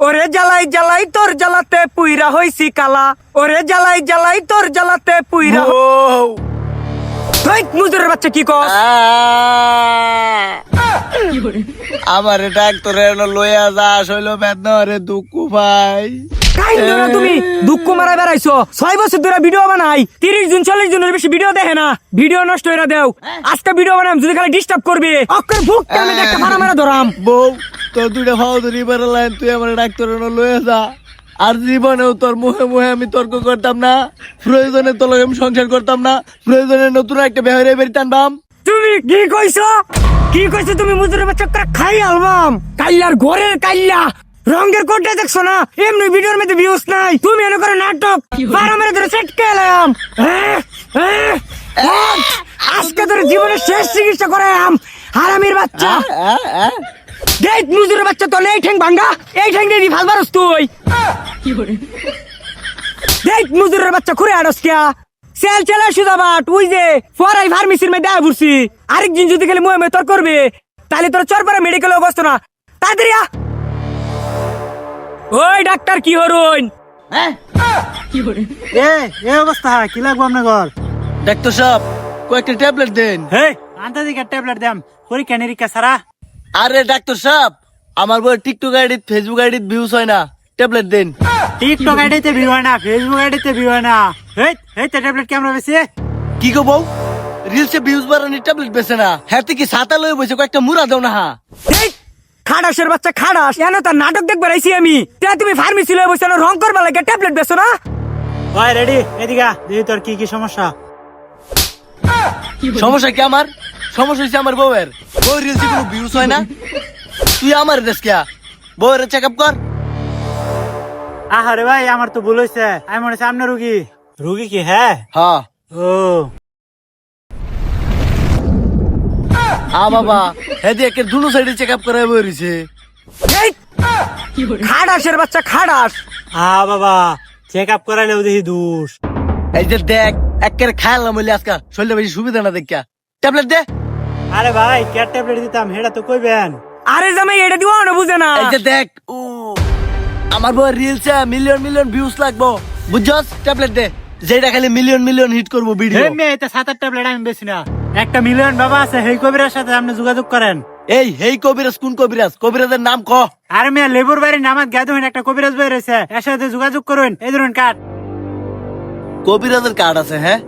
ওরে জ্বালাই জ্বালাই তোর জ্বালাতে পুইরা হইছি কালা, ওরে জ্বালাই জ্বালাই তোর জ্বালাতে পুইরা। মুজুরের বাচ্চা কি কস? আমার ডাক্তারে লইয়া যা শৈল বেদনা রে দুঃখ ভাই। তুমি দুঃখ মারাই বেড়াইছো, 6 বছর ধরে ভিডিও বানাই, 30 জন 40 জনের বেশি ভিডিও দেখে না, ভিডিও নষ্ট হইরা দেও। আজকে ভিডিও বানাম, যদি খালি ডিস্টার্ব করবে অক্কর বুক টানে একটা মারা মারা ধরাম। বউ তোর দুইটা ভাও ধরি বেড়ালেন, তুই আমার ডাক্তারে লইয়া যা। আর জীবনেও তোর মুখে মুখে আমি তর্ক করতাম না, প্রয়োজনে তোর লগে আমি সংসার করতাম না, প্রয়োজনে নতুন একটা বেহরে বেরি টানবাম। তুমি কি কইছো? কি কইছো তুমি? মুজুরের বাচ্চা করে খাই আলবাম কাইলার ঘরের কাইলা রঙের কোটে দেখছো না? এমনি ভিডিওর মধ্যে ভিউজ নাই, তুমি এনে করে নাটক বারো মেরে ধরে সেট খেলাম। আজকে তোর জীবনের শেষ চিকিৎসা করে হারামির বাচ্চা। দেখ মুজুরের বাচ্চা, তো এই ঠ্যাং ভাঙ্গা, এই ঠ্যাং দিয়ে ফালবারস তুই। দেখ মুজুরের বাচ্চা খুঁড়ে আড়স কিয়া সেল চেলা সুদাবাট ওই যে ফরাই ফার্মেসির মধ্যে আয় পড়ছি। আরেকদিন যদি গেলে মুয়ে তোর করবে, তাহলে তোর চরপাড়া মেডিকেল অবস্থা না। তাড়াতাড়ি আ। ওই ডাক্তার কি হরুন? এ অবস্থা কি লাগবো আপনার ঘর? ডাক্তার সাহেব কয়েকটা ট্যাবলেট দেন। হেই আন্তা দিকে ট্যাবলেট দাম পরীক্ষা নিরীক্ষা সারা। আরে ডাক্তার সাহেব, আমার বই টিকটক আইডিত ফেসবুক আইডিত ভিউজ হয় না, ট্যাবলেট দেন। টিকটক আইডিতে ভিউ হয় না, ফেসবুক আইডিতে ভিউ হয় না। এই ট্যাবলেট কেমন বেশি? কি গো বউ, রিলসে ভিউজ বাড়ানোর ট্যাবলেট বেছে না, হ্যাঁ কি ছাতা লয়ে বসে কয়েকটা মুড়া দাও না। হ্যাঁ খাড়াসের বাচ্চা খাড়াস, এনে তার নাটক দেখবার আইছি আমি। তুমি ফার্মেসি লয়ে বসে রং করবা লাগে ট্যাবলেট বেছো না? ভাই রেডি, এদিকে দেখি তোর কি কি সমস্যা। সমস্যা কি আমার? সমস্যা হচ্ছে আমার বউয়ের। বউয়ের রিলসে কোনো ভিউজ হয় না, তুই আমার দেশ কে বউয়ের চেক আপ কর। আহারে ভাই আমার তো ভুল হয়েছে, আমি মনে হচ্ছে আপনার রুগী। রুগী কি? হ্যাঁ হ্যাঁ ও বাবা, হ্যাঁ দিয়ে দুনো সাইডে চেক আপ করা বইছে। খাড়াসের বাচ্চা খাড়াস। বাবা চেক আপ করাইলেও দেখি দোষ। এই যে দেখ একের খায়ালাম বলে আজকা শরীরটা বেশি সুবিধা না দেখা, ট্যাবলেট দে। আরে ভাই কে ট্যাবলেট দিতাম সেটা তো কইবেন। আরে জামাই এটা দিও না, বুঝে না। এই যে দেখ আমার বউয়ের রিলসে মিলিয়ন মিলিয়ন ভিউজ লাগবো, বুঝছস? ট্যাবলেট দে যেটা খালি মিলিয়ন মিলিয়ন হিট করবো ভিডিও। এতে 7-8 ট্যাবলেট আমি বেশি না। একটা মিলিয়ন বাবা আছে, সেই কবিরার সাথে আপনি যোগাযোগ করেন। এই হেই কবিরাজ কোন কবিরাজ? কবিরাজের নাম ক। আর মেয়ে লেবুর বাড়ির নামাজ গায়ে ধরেন একটা কবিরাজ বই রয়েছে, এর সাথে যোগাযোগ করুন। এই ধরুন কার্ড। কবিরাজের কার্ড আছে? হ্যাঁ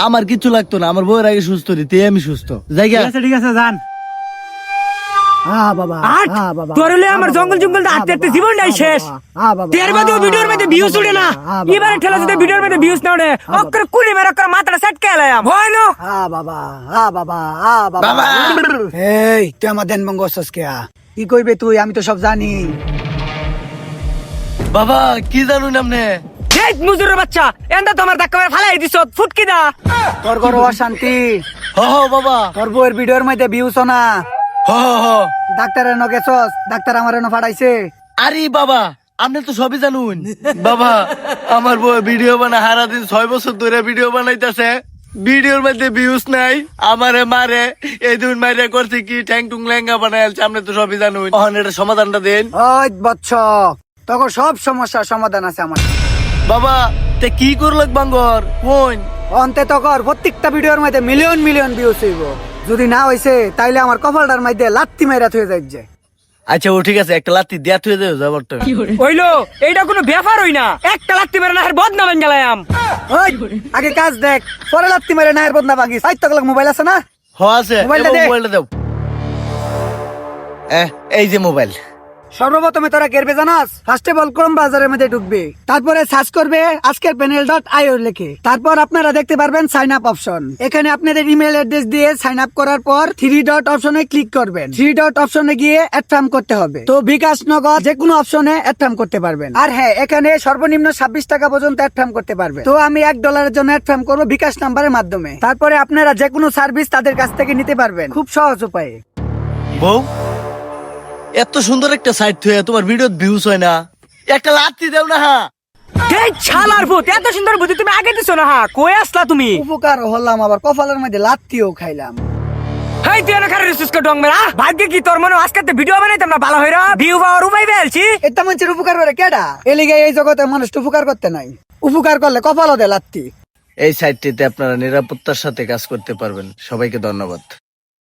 আমার কিছু লাগতো না, আমার বউয়ের আগে সুস্থ দিতে আমি সুস্থ। জায়গা ঠিক আছে যান। তোর হলে আমার জঙ্গল জঙ্গল আটতে আটতে জীবনটাই শেষ। তের বাদেও ভিডিওর মধ্যে ভিউজ উঠে না, এবারে ঠেলা যদি ভিডিওর মধ্যে ভিউজ না উঠে অক্কর কুলি মেরে অক্কর মাথাটা সেট খেলাম হয় না। বাবা এই তুই আমার দেন বঙ্গস কে কি কইবে তুই? আমি তো সব জানি। বাবা কি জানুন আপনি? এই মুজুরের বাচ্চা, এন্ডা তোমার ধাক্কা মেরে ফালাই দিছ, ফুটকি দা। তোর ঘর অশান্তি, হ হ বাবা, তোর বউয়ের ভিডিওর মধ্যে ভিউস না। হ হ হ। ডাক্তার এনো গেছস, ডাক্তার আমার এনো ফাটাইছে। আরে বাবা আপনি তো সবই জানুন। বাবা আমার বউ ভিডিও বানায় হারা দিন 6 বছর ধরে ভিডিও বানাইতেছে, ভিডিওর মধ্যে ভিউজ নাই, আমারে মারে। এই দুন মাইরে করছে কি ঠ্যাং টুং লেঙ্গা বানাইছে, আপনি তো সবই জানুন। অহন এটা সমাধানটা দেন। ওই বচ্চ, তখন সব সমস্যার সমাধান আছে আমার। বাবা তে কি করল বাঙ্গর কোন? অন্তে তকর প্রত্যেকটা ভিডিওর মধ্যে মিলিয়ন মিলিয়ন ভিউস হইব। যদি না হইছে তাইলে আমার কপালটার মধ্যে লাত্তি মাইরা থয়ে যাইছে। আচ্ছা ও ঠিক আছে, একটা লাত্তি দেয়া থুয়ে দেও যাবরটা। হইলো এইটা কোনো ব্যাপার হই না, একটা লাত্তি মেরে না বদনাম গেলাম। ওই আগে কাজ দেখ, পরে লাত্তি মারে না এর বদনা ভাগি। সাইড তকল মোবাইল আছে না? হ আছে, মোবাইলটা দে। মোবাইলটা দাও। এই যে মোবাইল। সর্বপ্রথমে তোরা কেরবে জানাস, ফার্স্টে বল ক্রোম ব্রাউজারের মধ্যে ঢুকবে, তারপরে সার্চ করবে আজকের panel.io লিখে, তারপর আপনারা দেখতে পারবেন সাইন আপ অপশন। এখানে আপনাদের ইমেল অ্যাড্রেস দিয়ে সাইন আপ করার পর 3 ডট অপশনে ক্লিক করবেন। 3 ডট অপশনে গিয়ে অ্যাড ফার্ম করতে হবে। তো বিকাশ নগদ যে কোনো অপশনে অ্যাড ফার্ম করতে পারবেন। আর হ্যাঁ, এখানে সর্বনিম্ন 26 টাকা পর্যন্ত অ্যাড ফার্ম করতে পারবেন। তো আমি $1 জন্য অ্যাড ফার্ম করবো বিকাশ নাম্বারের মাধ্যমে। তারপরে আপনারা যে কোনো সার্ভিস তাদের কাছ থেকে নিতে পারবেন খুব সহজ উপায়ে। বউ এত সুন্দর একটা সাইট থুয়ে তোমার ভিডিও ভিউজ হয় না, একটা লাত্তি দেও না। হ্যাঁ এই ছালার ভূত, এত সুন্দর বুদ্ধি তুমি আগে দিছো না। হ্যাঁ কই আসলা তুমি? উপকার হলাম, আবার কপালের মধ্যে লাত্তিও খাইলাম। হেই এই তুই এনে খারাপ রিসুস কে ডং মেরা ভাগ্যে কি তোর মনে আজকে তো ভিডিও বানাইতাম না ভালো হইরা ভিউ পাওয়ার উপায় পেয়েছি এটা মানুষের উপকার করে কেডা এলিগে এই জগতে মানুষ উপকার করতে নাই উপকার করলে কপালও দেয় লাত্তি এই সাইটটিতে আপনারা নিরাপত্তার সাথে কাজ করতে পারবেন। সবাইকে ধন্যবাদ।